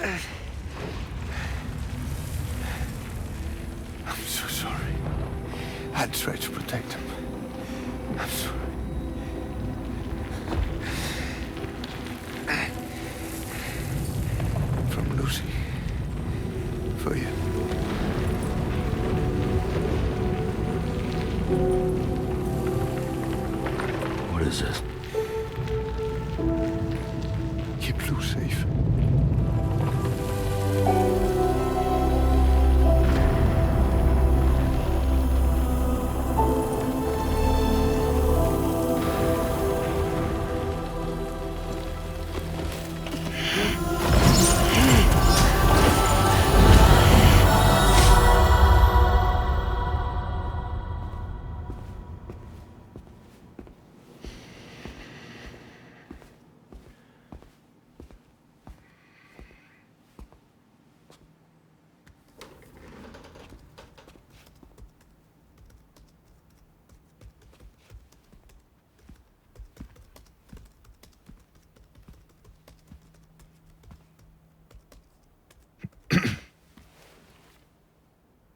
I'm so sorry. I tried to protect him. I'm sorry. From Lucy. For you. What is this? Keep Lou safe.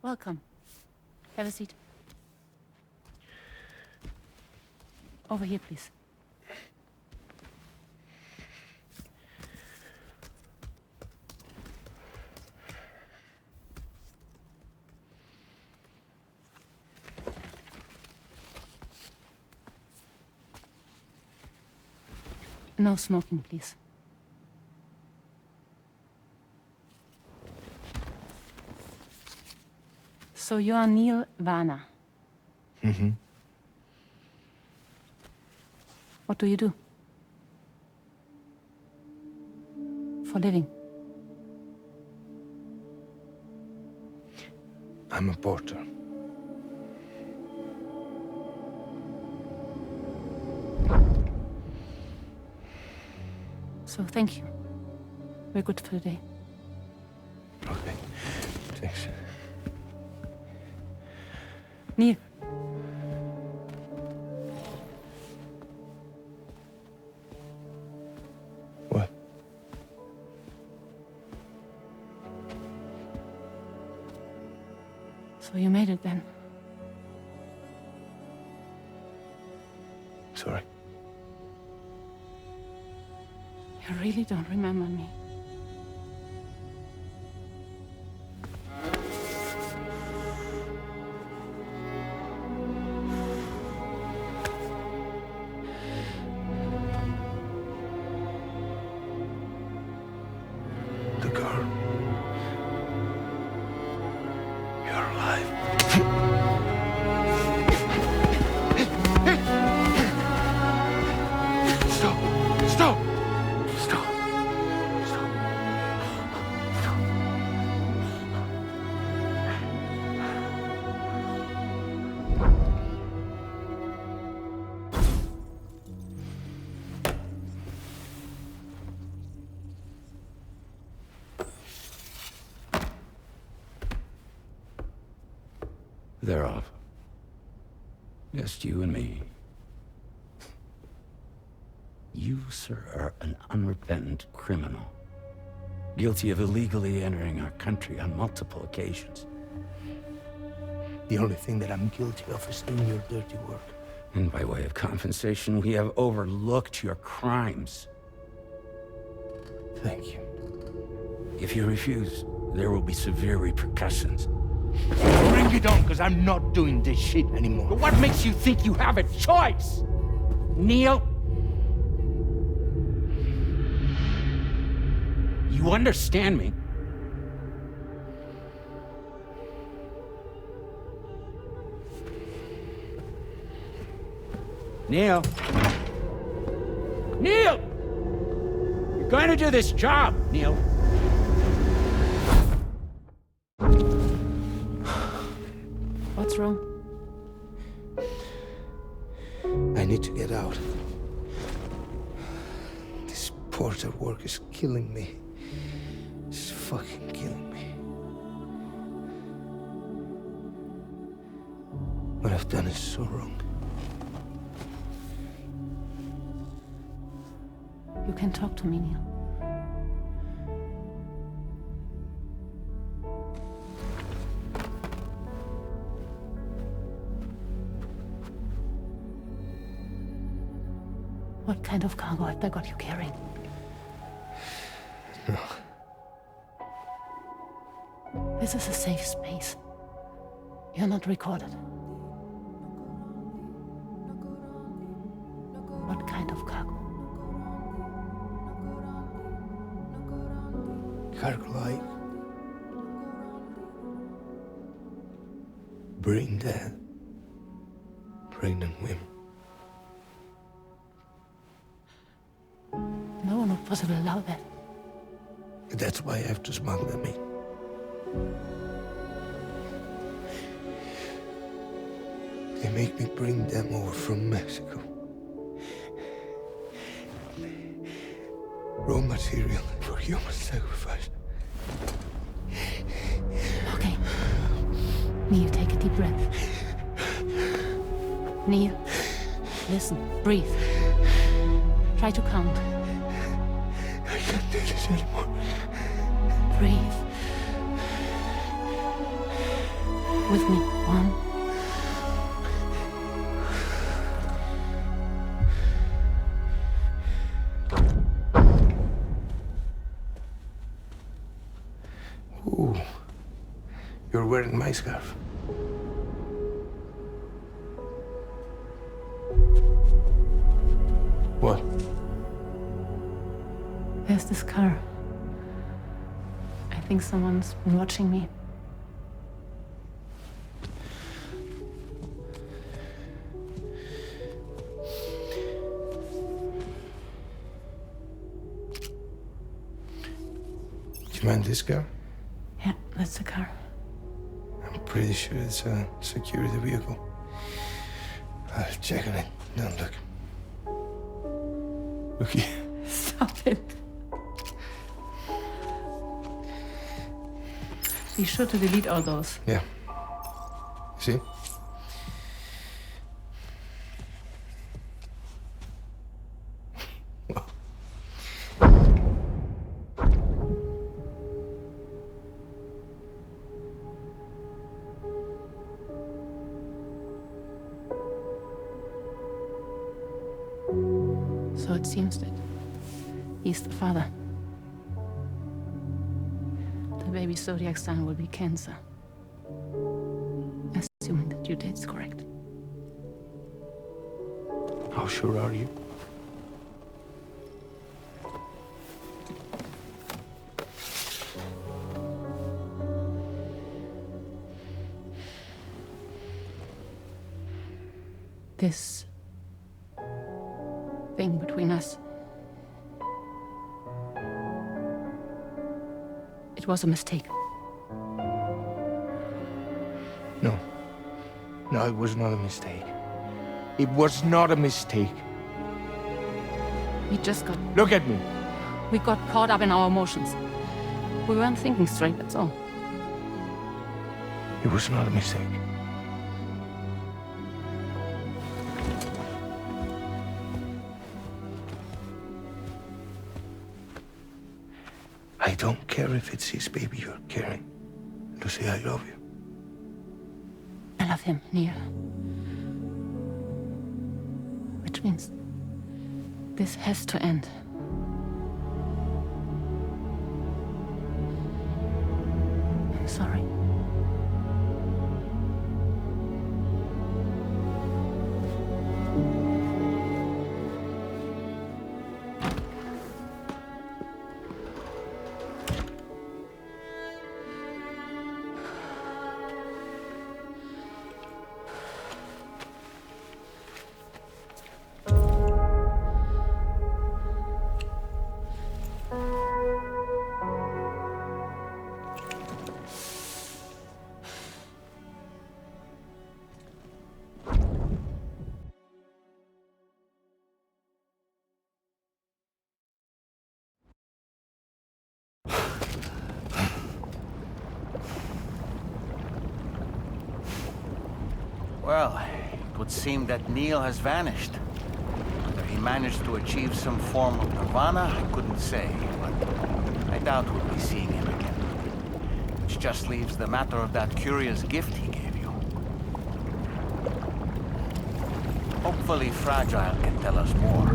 Welcome. Have a seat. Over here, please. No smoking, please. So you are Neil Varner. Mm-hmm. What do you do? For a living? I'm a porter. So thank you. We're good for the day. Okay. Thanks. Neil. What? So you made it then? Sorry. You really don't remember me. The girl. You're alive. Stop! Stop! Stop! Stop! Stop! They're off. Just you and me. You, sir, are an unrepentant criminal. Guilty of illegally entering our country on multiple occasions. The only thing that I'm guilty of is doing your dirty work. And by way of compensation, we have overlooked your crimes. Thank you. If you refuse, there will be severe repercussions. Bring it on, because I'm not doing this shit anymore. But what makes you think you have a choice? Neil? You understand me? Neil? Neil! You're going to do this job, Neil. What's wrong? I need to get out. This porter work is killing me. It's fucking killing me. What I've done is so wrong. You can talk to me, Neil. What kind of cargo have they got you carrying? No. This is a safe space. You're not recorded. What kind of cargo? Cargo like brain dead, pregnant women. No one would possibly allow that. That's why I have to smuggle them in. They make me bring them over from Mexico. Raw material for human sacrifice. Okay. Neil, take a deep breath. Neil, listen, breathe. Try to count. I can't do this anymore. Breathe. With me. 1. Ooh, you're wearing my scarf. What? There's this car. I think someone's been watching me. Do you mind this car? Yeah, that's the car. I'm pretty sure it's a security vehicle. I'll check on it. Now look. Look here. Stop it. Be sure to delete all those. Yeah. See? So it seems that he's the father. The baby zodiac sign will be Cancer. Assuming that due date's correct. How sure are you? This thing between us. It was a mistake. No. No, it was not a mistake. It was not a mistake. We just got... Look at me. We got caught up in our emotions. We weren't thinking straight, that's all. It was not a mistake. I don't care if it's his baby you're carrying. Lucy, I love you. I love him, Neil. Which means this has to end. I'm sorry. Well, it would seem that Neil has vanished. Whether he managed to achieve some form of nirvana, I couldn't say, but I doubt we'll be seeing him again. Which just leaves the matter of that curious gift he gave you. Hopefully Fragile can tell us more.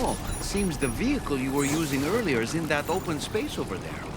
Oh, it seems the vehicle you were using earlier is in that open space over there.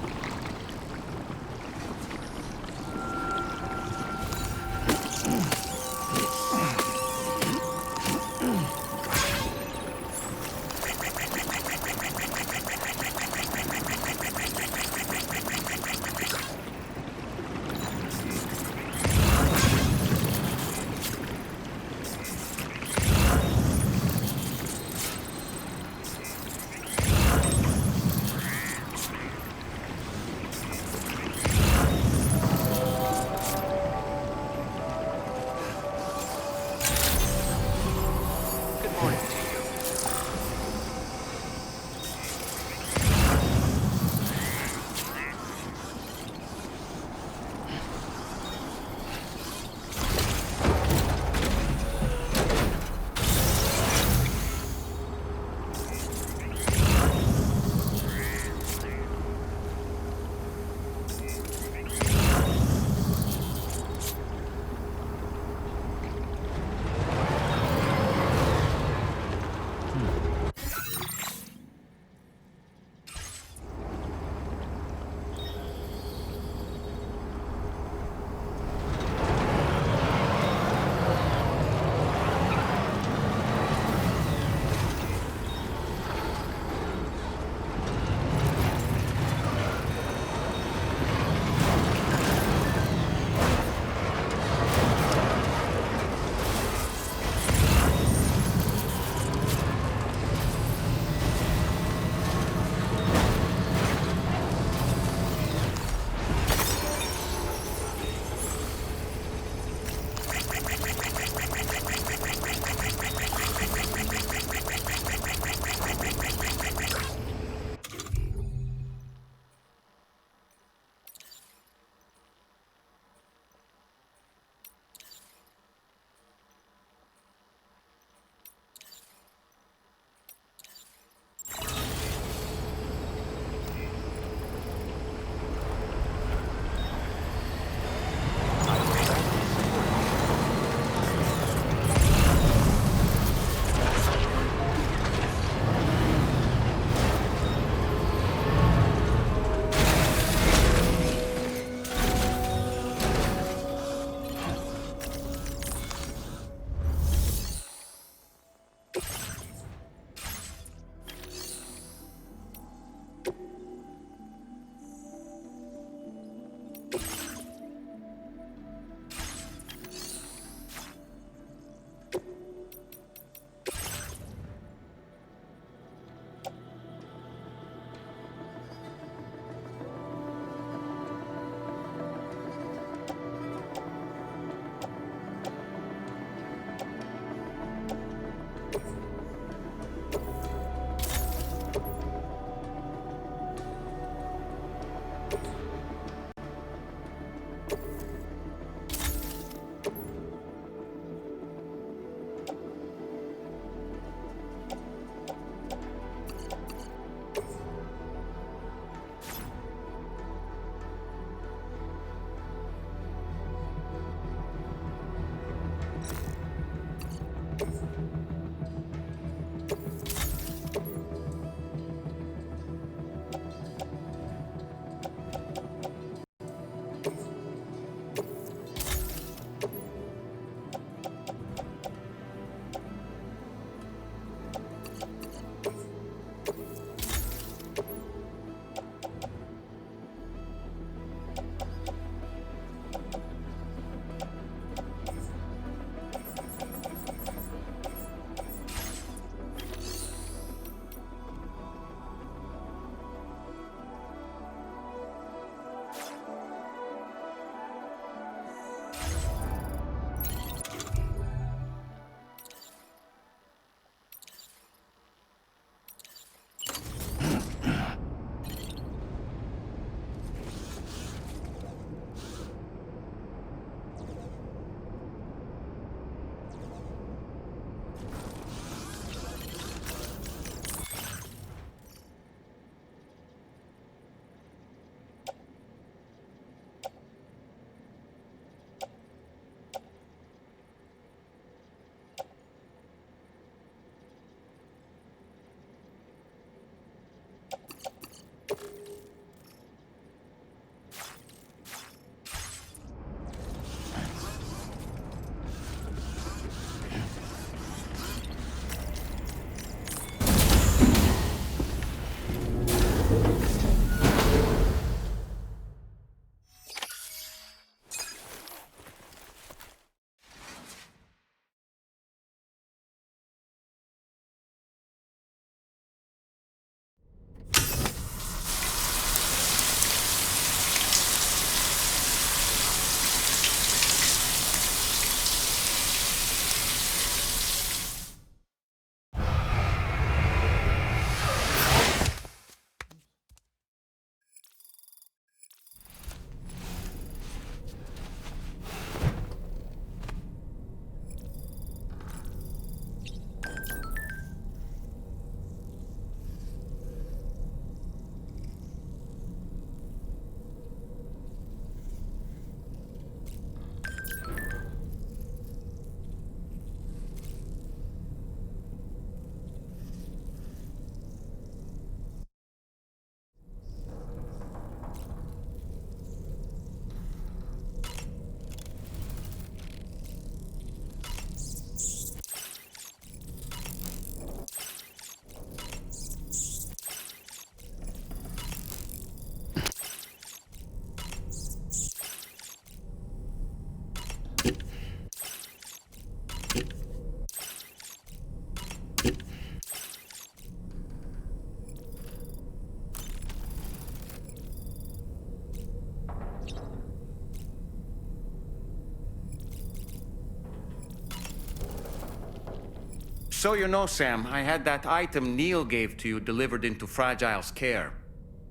So you know, Sam, I had that item Neil gave to you delivered into Fragile's care.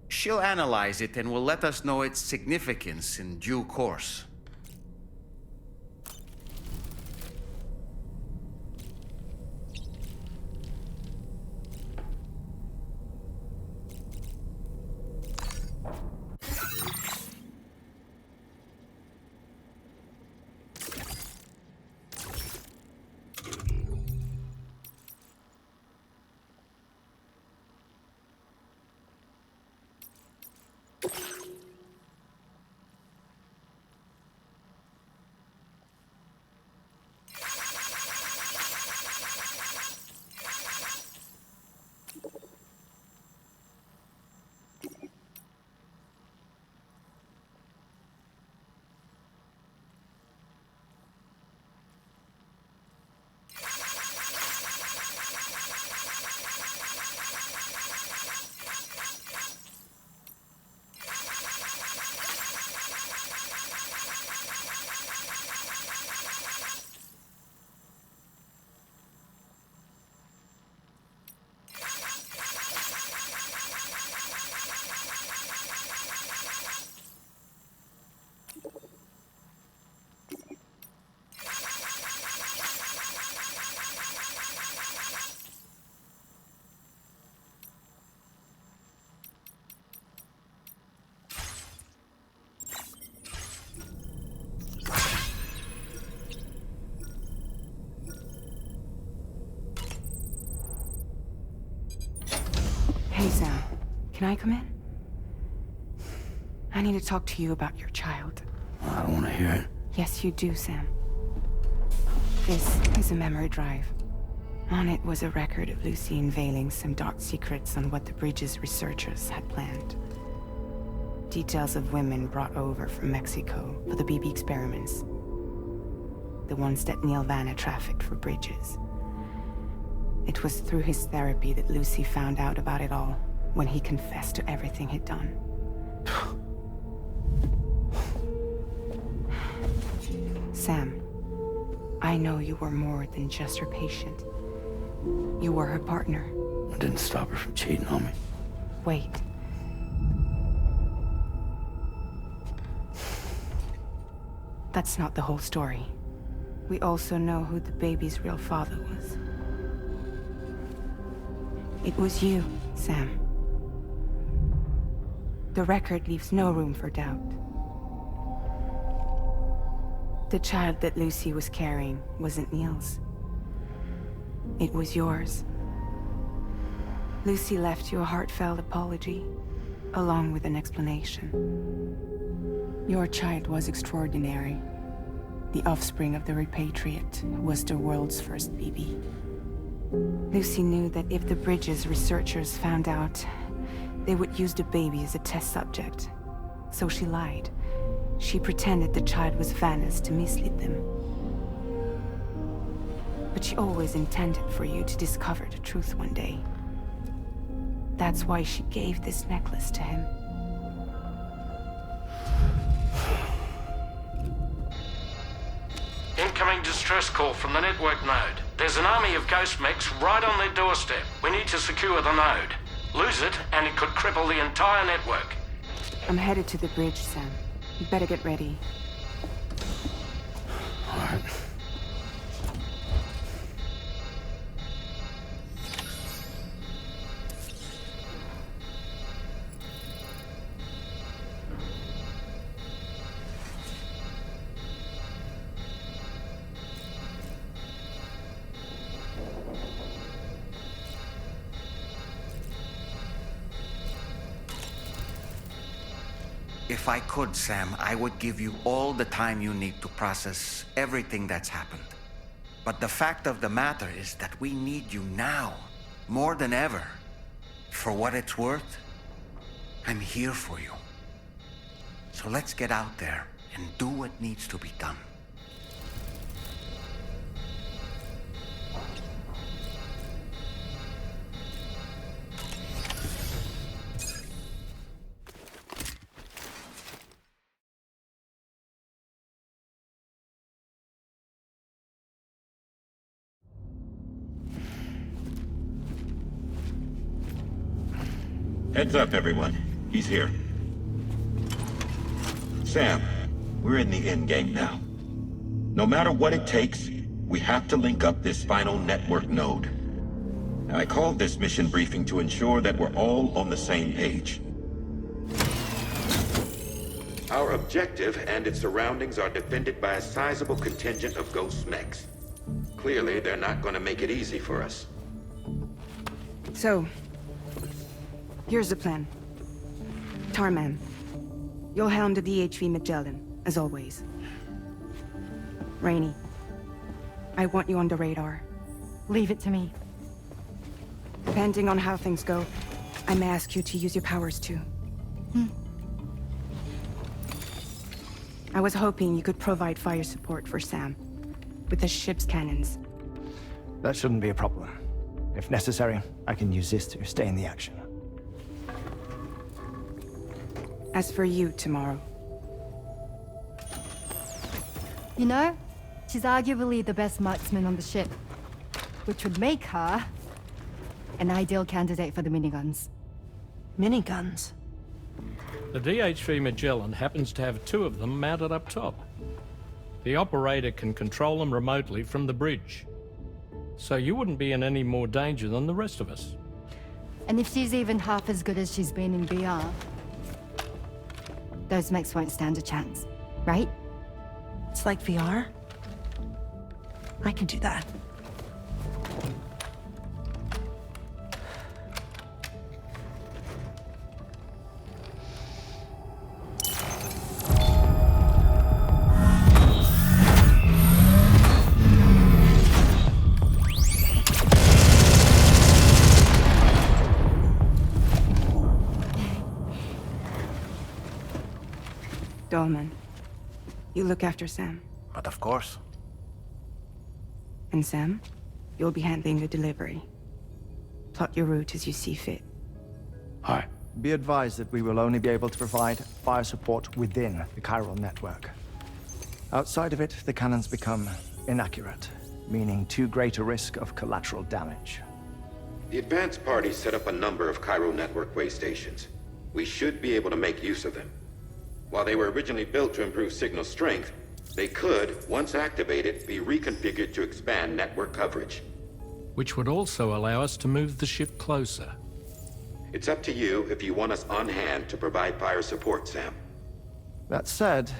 She'll analyze it and will let us know its significance in due course. Hey, Sam. Can I come in? I need to talk to you about your child. I don't want to hear it. Yes, you do, Sam. This is a memory drive. On it was a record of Lucy unveiling some dark secrets on what the Bridges researchers had planned. Details of women brought over from Mexico for the BB experiments. The ones that Neil Vanna trafficked for Bridges. It was through his therapy that Lucy found out about it all, when he confessed to everything he'd done. Sam, I know you were more than just her patient. You were her partner. I didn't stop her from cheating on me. Wait. That's not the whole story. We also know who the baby's real father was. It was you, Sam. The record leaves no room for doubt. The child that Lucy was carrying wasn't Neil's. It was yours. Lucy left you a heartfelt apology, along with an explanation. Your child was extraordinary. The offspring of the repatriate who was the world's first BB. Lucy knew that if the Bridges researchers found out, they would use the baby as a test subject. So she lied. She pretended the child was Vanna's to mislead them. But she always intended for you to discover the truth one day. That's why she gave this necklace to him. Incoming distress call from the network node. There's an army of ghost mechs right on their doorstep. We need to secure the node. Lose it, and it could cripple the entire network. I'm headed to the bridge, Sam. You better get ready. All right. If I could, Sam, I would give you all the time you need to process everything that's happened. But the fact of the matter is that we need you now, more than ever. For what it's worth, I'm here for you. So let's get out there and do what needs to be done. Heads up, everyone. He's here. Sam, we're in the endgame now. No matter what it takes, we have to link up this final network node. I called this mission briefing to ensure that we're all on the same page. Our objective and its surroundings are defended by a sizable contingent of ghost mechs. Clearly, they're not going to make it easy for us. So, here's the plan. Tarman, you'll helm the DHV Magellan, as always. Rainey, I want you on the radar. Leave it to me. Depending on how things go, I may ask you to use your powers too. I was hoping you could provide fire support for Sam, with the ship's cannons. That shouldn't be a problem. If necessary, I can use this to stay in the action. As for you, tomorrow. You know, she's arguably the best marksman on the ship, which would make her an ideal candidate for the miniguns. Miniguns? The DHV Magellan happens to have 2 of them mounted up top. The operator can control them remotely from the bridge. So you wouldn't be in any more danger than the rest of us. And if she's even half as good as she's been in VR, those mechs won't stand a chance, right? It's like VR? I can do that. Dolman, you look after Sam. But of course. And Sam, you'll be handling the delivery. Plot your route as you see fit. Hi. Be advised that we will only be able to provide fire support within the chiral network. Outside of it, the cannons become inaccurate, meaning too great a risk of collateral damage. The advanced party set up a number of chiral network way stations. We should be able to make use of them. While they were originally built to improve signal strength, they could, once activated, be reconfigured to expand network coverage. Which would also allow us to move the ship closer. It's up to you if you want us on hand to provide fire support, Sam. That said,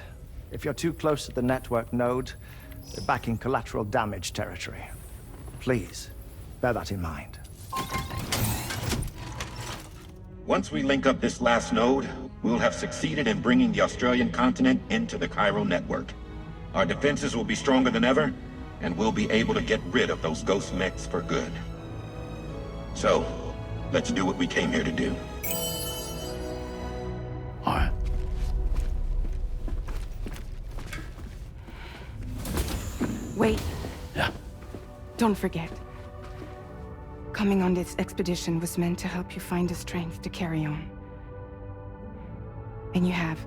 if you're too close to the network node, you're back in collateral damage territory. Please, bear that in mind. Once we link up this last node, we'll have succeeded in bringing the Australian continent into the chiral network. Our defenses will be stronger than ever, and we'll be able to get rid of those ghost mechs for good. So, let's do what we came here to do. All right. Wait. Yeah. Don't forget. Coming on this expedition was meant to help you find the strength to carry on. And you have.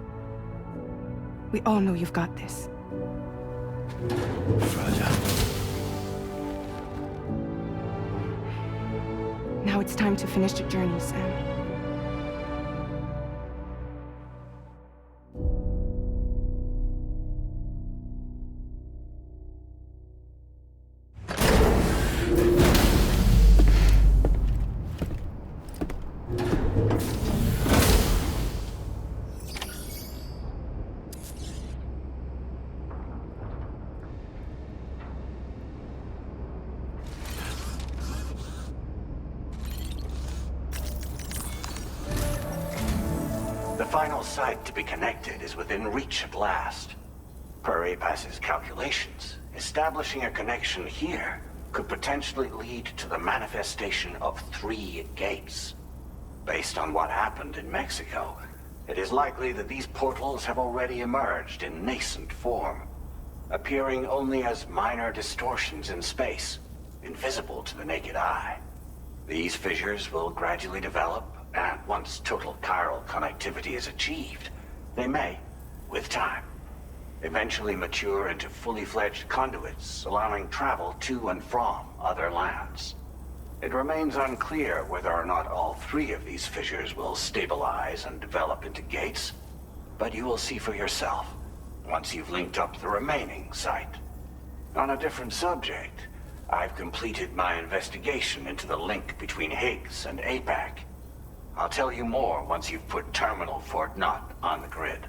We all know you've got this. Roger. Now it's time to finish the journey, Sam. The final site to be connected is within reach at last. Per APAS's calculations, establishing a connection here could potentially lead to the manifestation of 3 gates. Based on what happened in Mexico, it is likely that these portals have already emerged in nascent form, appearing only as minor distortions in space, invisible to the naked eye. These fissures will gradually develop, and once total chiral connectivity is achieved, they may, with time, eventually mature into fully fledged conduits, allowing travel to and from other lands. It remains unclear whether or not all three of these fissures will stabilize and develop into gates, but you will see for yourself once you've linked up the remaining site. On a different subject, I've completed my investigation into the link between Higgs and APAC. I'll tell you more once you've put Terminal Fort Knott on the grid.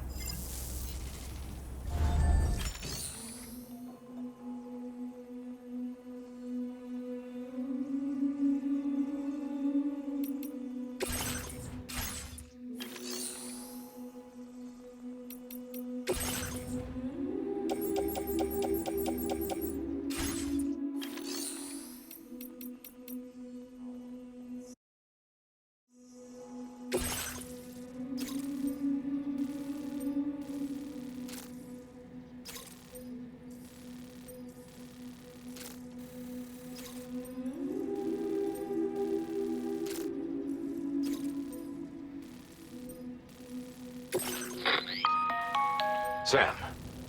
Sam,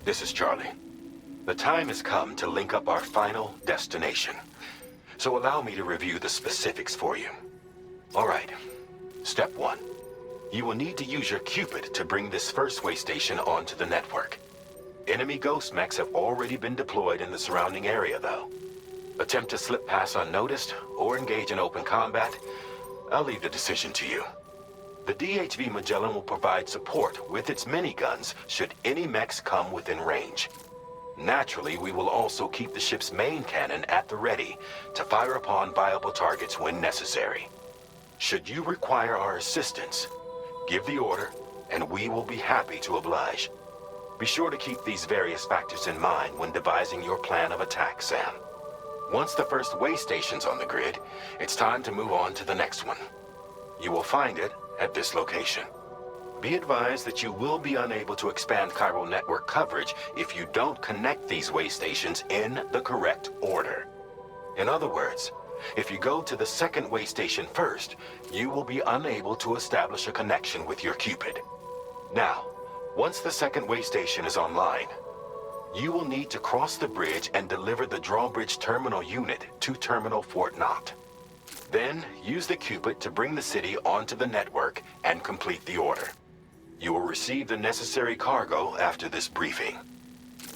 this is Charlie. The time has come to link up our final destination. So allow me to review the specifics for you. All right. Step 1. You will need to use your Cupid to bring this first way station onto the network. Enemy ghost mechs have already been deployed in the surrounding area, though. Attempt to slip past unnoticed or engage in open combat, I'll leave the decision to you. The DHV Magellan will provide support with its miniguns should any mechs come within range. Naturally, we will also keep the ship's main cannon at the ready to fire upon viable targets when necessary. Should you require our assistance, give the order, and we will be happy to oblige. Be sure to keep these various factors in mind when devising your plan of attack, Sam. Once the first way station's on the grid, it's time to move on to the next one. You will find it at this location. Be advised that you will be unable to expand chiral network coverage if you don't connect these way stations in the correct order. In other words, if you go to the second way station first, you will be unable to establish a connection with your Cupid. Now, once the second way station is online, you will need to cross the bridge and deliver the drawbridge terminal unit to Terminal Fort Knott. Then, use the Cupid to bring the city onto the network and complete the order. You will receive the necessary cargo after this briefing.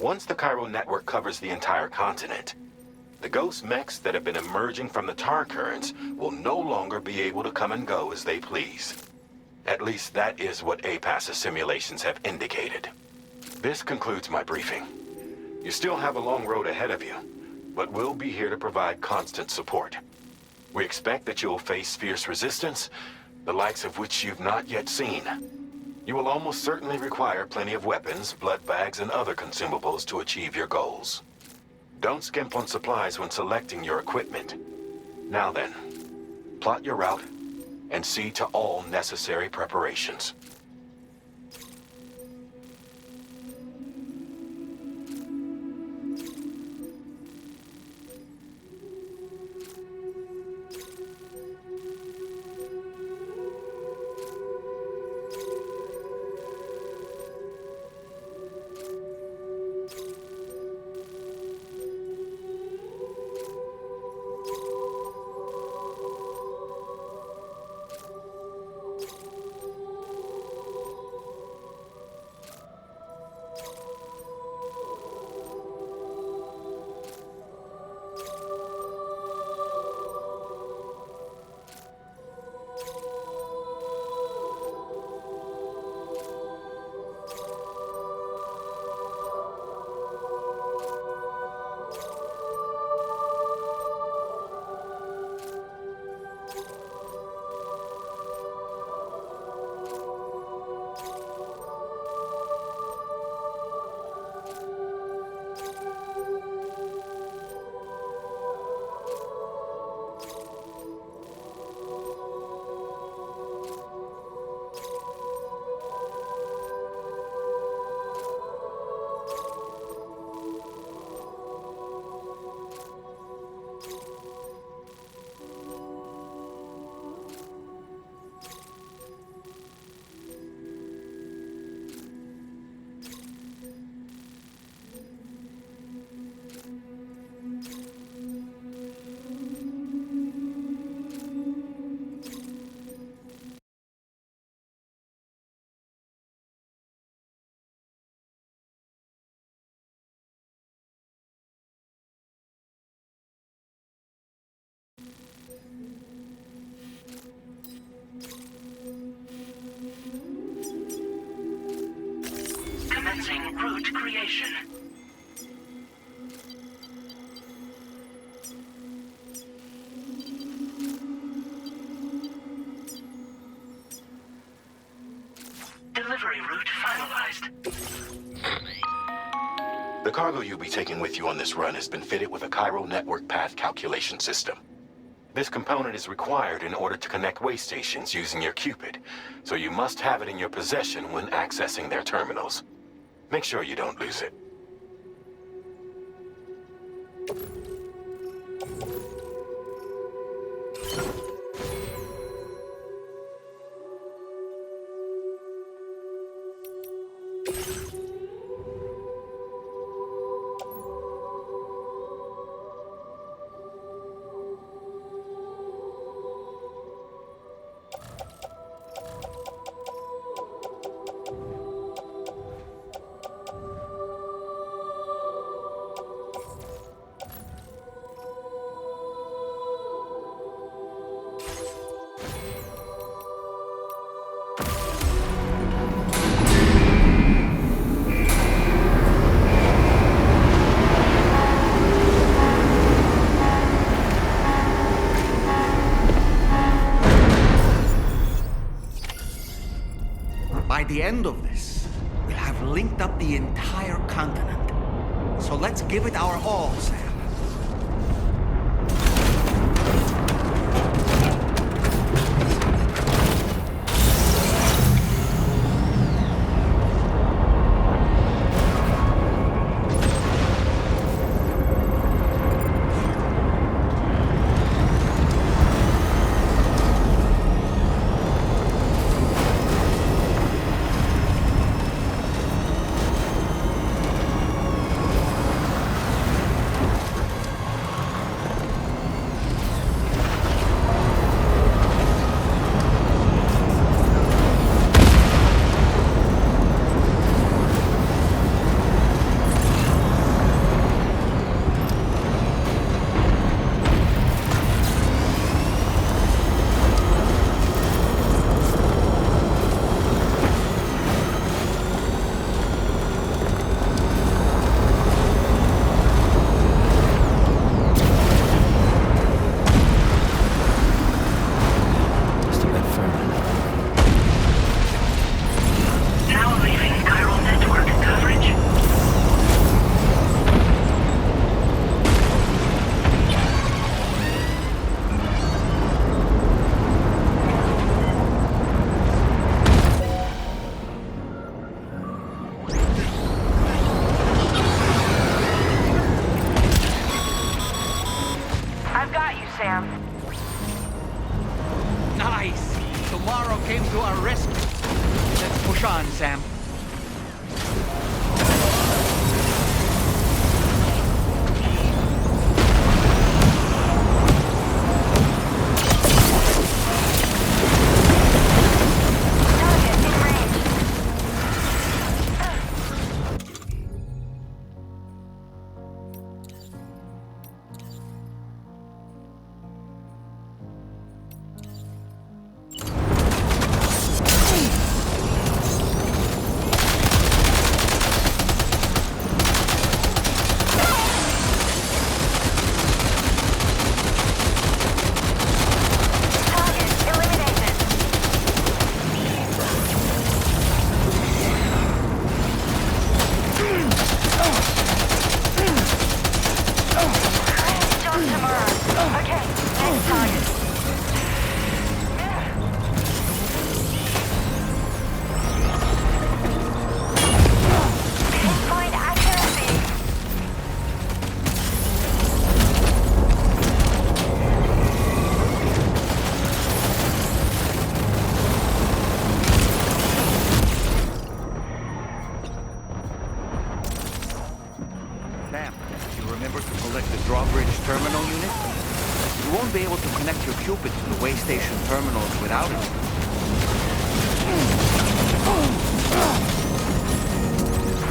Once the chiral network covers the entire continent, the ghost mechs that have been emerging from the tar currents will no longer be able to come and go as they please. At least that is what APAS's simulations have indicated. This concludes my briefing. You still have a long road ahead of you, but we'll be here to provide constant support. We expect that you'll face fierce resistance, the likes of which you've not yet seen. You will almost certainly require plenty of weapons, blood bags, and other consumables to achieve your goals. Don't skimp on supplies when selecting your equipment. Now then, plot your route and see to all necessary preparations. recovery route finalized. The cargo you'll be taking with you on this run has been fitted with a chiral network path calculation system. This component is required in order to connect way stations using your Cupid, so you must have it in your possession when accessing their terminals. Make sure you don't lose it. By the end of this, we'll have linked up the entire continent. So let's give it our all, Sam. Nice! Tomorrow came to our rescue. Let's push on, Sam. Be able to connect your Cupid to the way station terminals without it.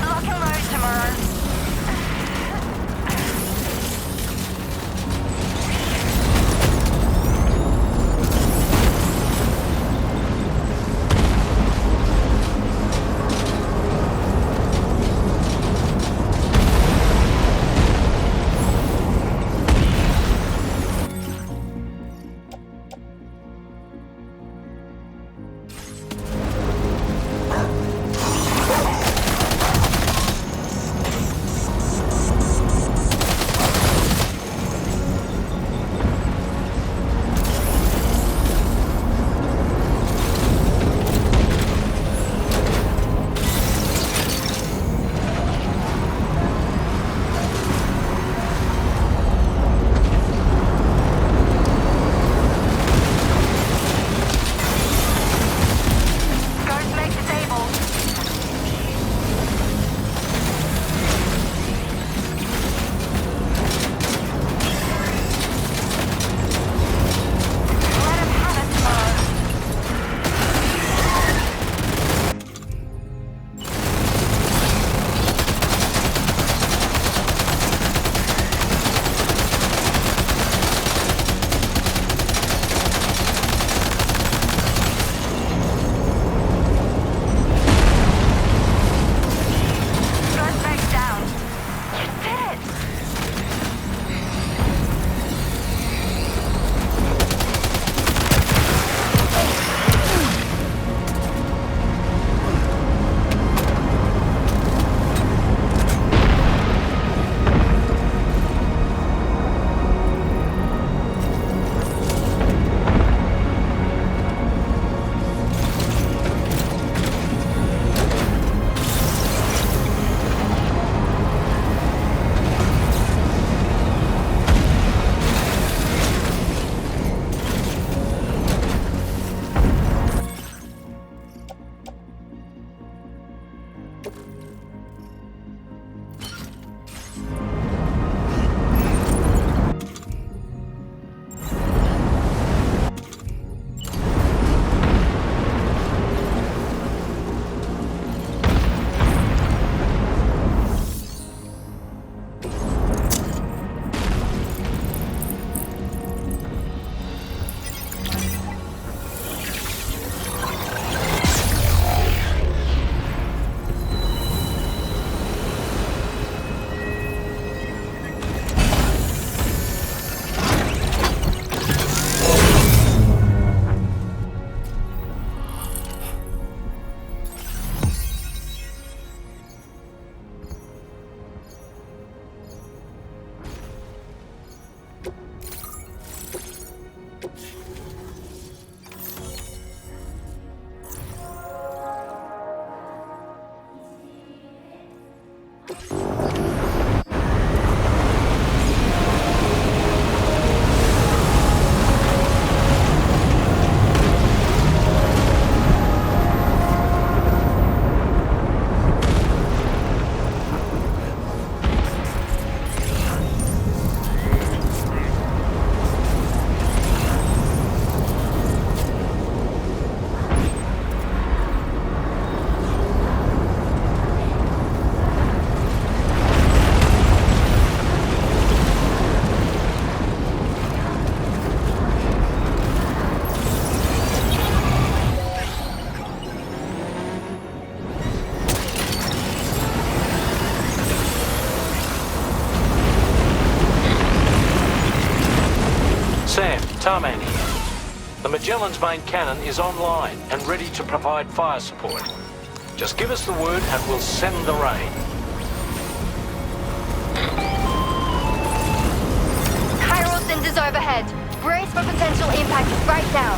Lock and load tomorrow. The Magellan's main cannon is online and ready to provide fire support. Just give us the word and we'll send the rain. Chiral cinders overhead. Brace for potential impact right now.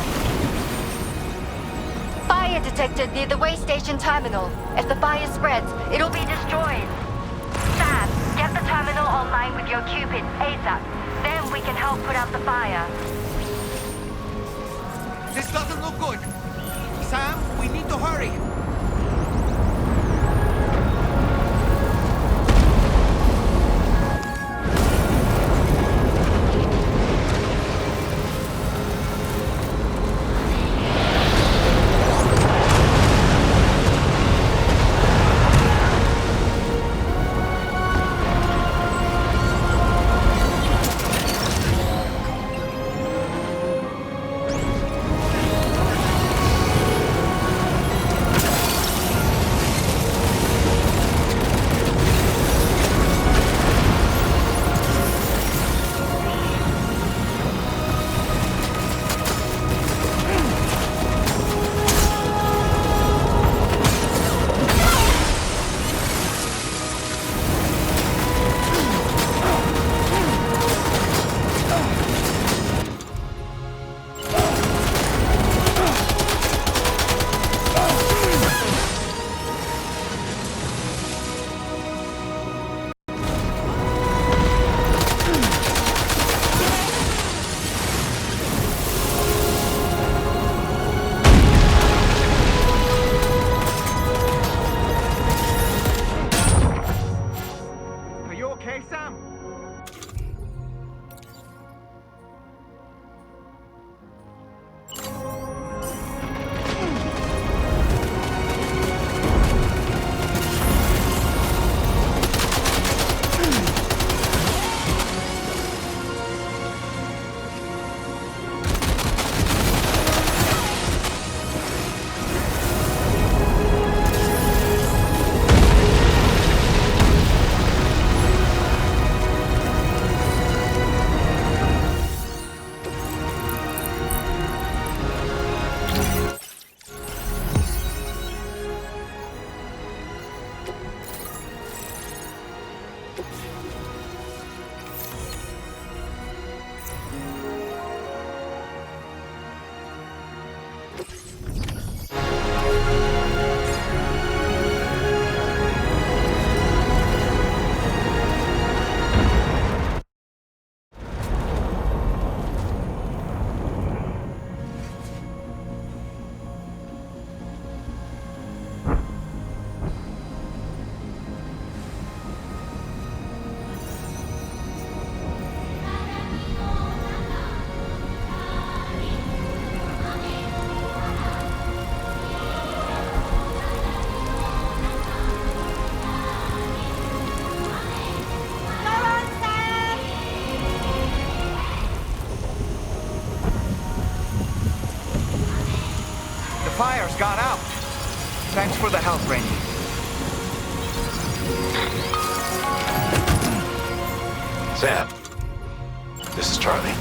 Fire detected near the way station terminal. If the fire spreads, it'll be destroyed. Sam, get the terminal online with your Cupid ASAP. Then we can help put out the fire. This doesn't look good. Sam, we need to hurry. Fire's gone out. Thanks for the help, Rainey. Sam, this is Charlie.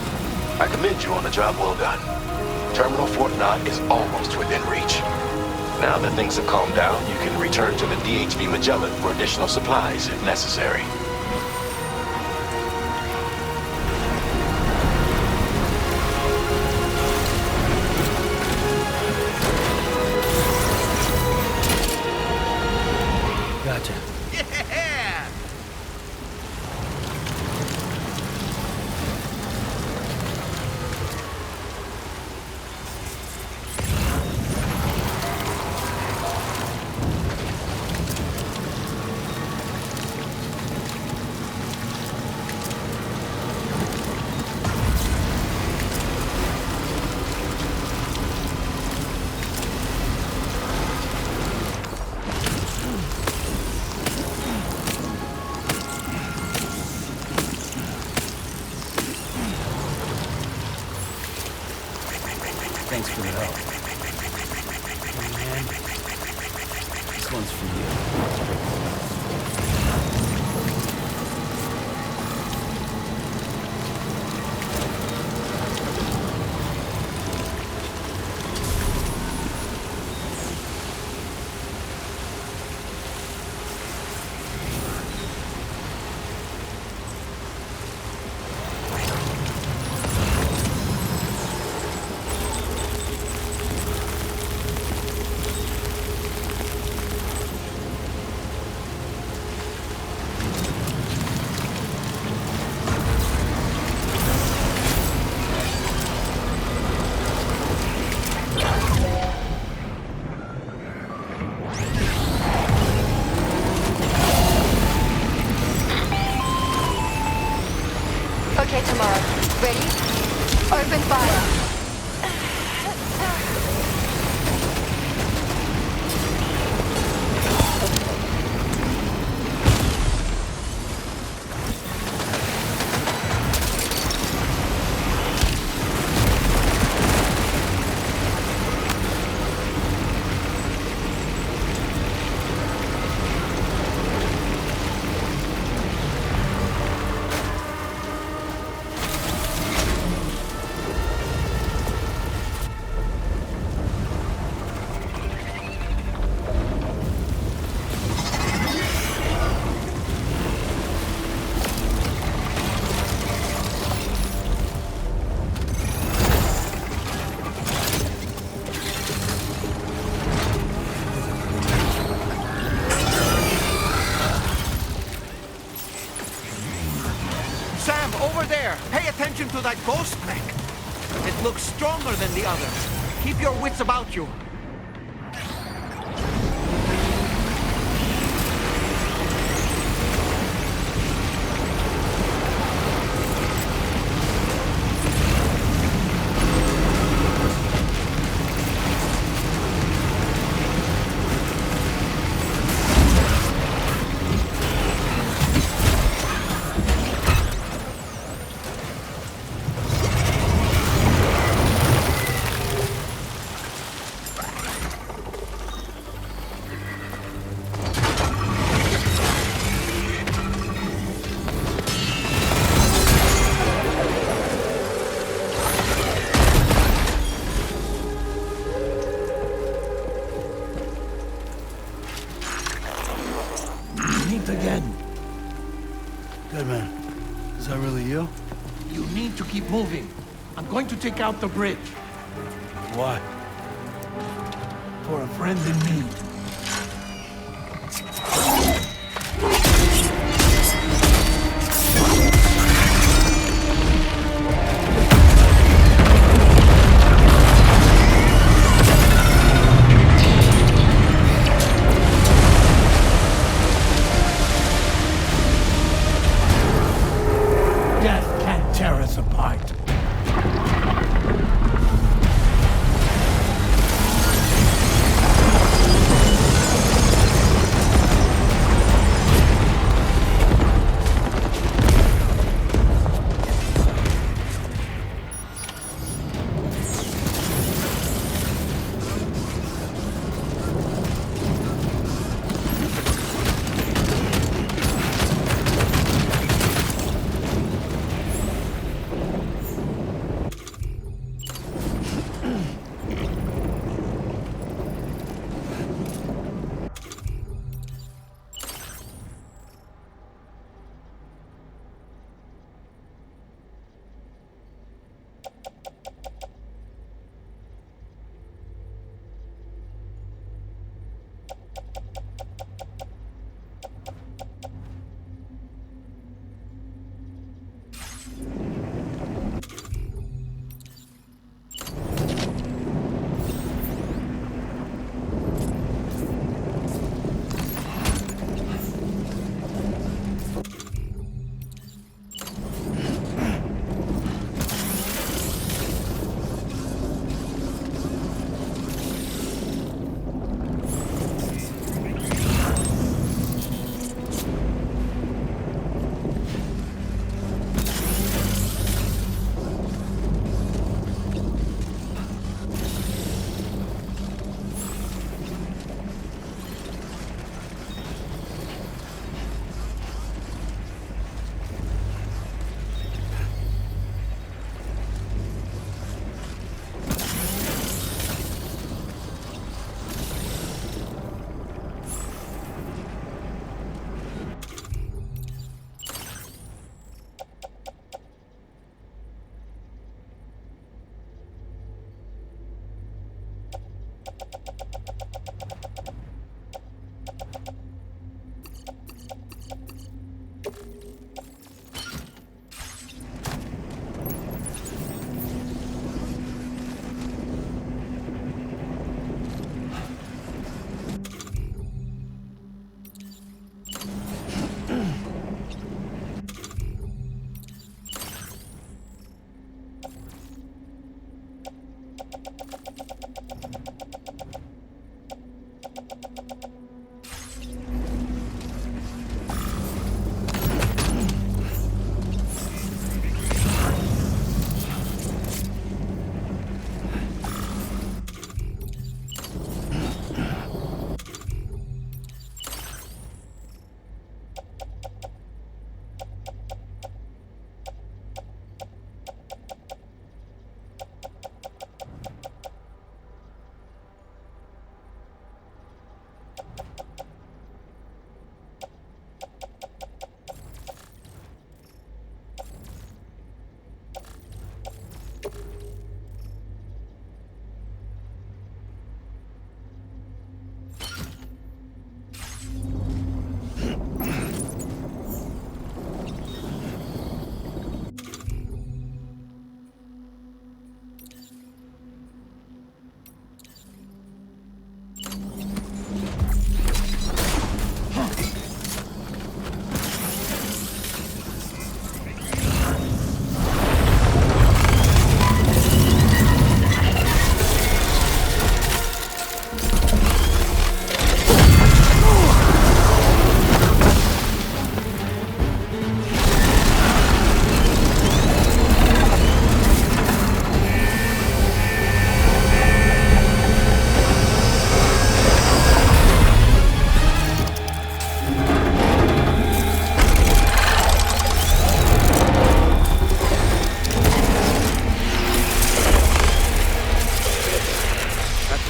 I commend you on a job well done. Terminal Fort Knott is almost within reach. Now that things have calmed down, you can return to the DHV Magellan for additional supplies if necessary. Gotcha. Yeah! Thanks for the help. And this one's for you. to that ghost mech. It looks stronger than the others. Keep your wits about you. Again. Good man. Is that really you? You need to keep moving. I'm going to take out the bridge. Why? For a friend in need. Tear us apart.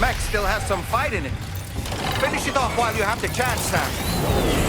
Mech still has some fight in it. Finish it off while you have the chance, Sam.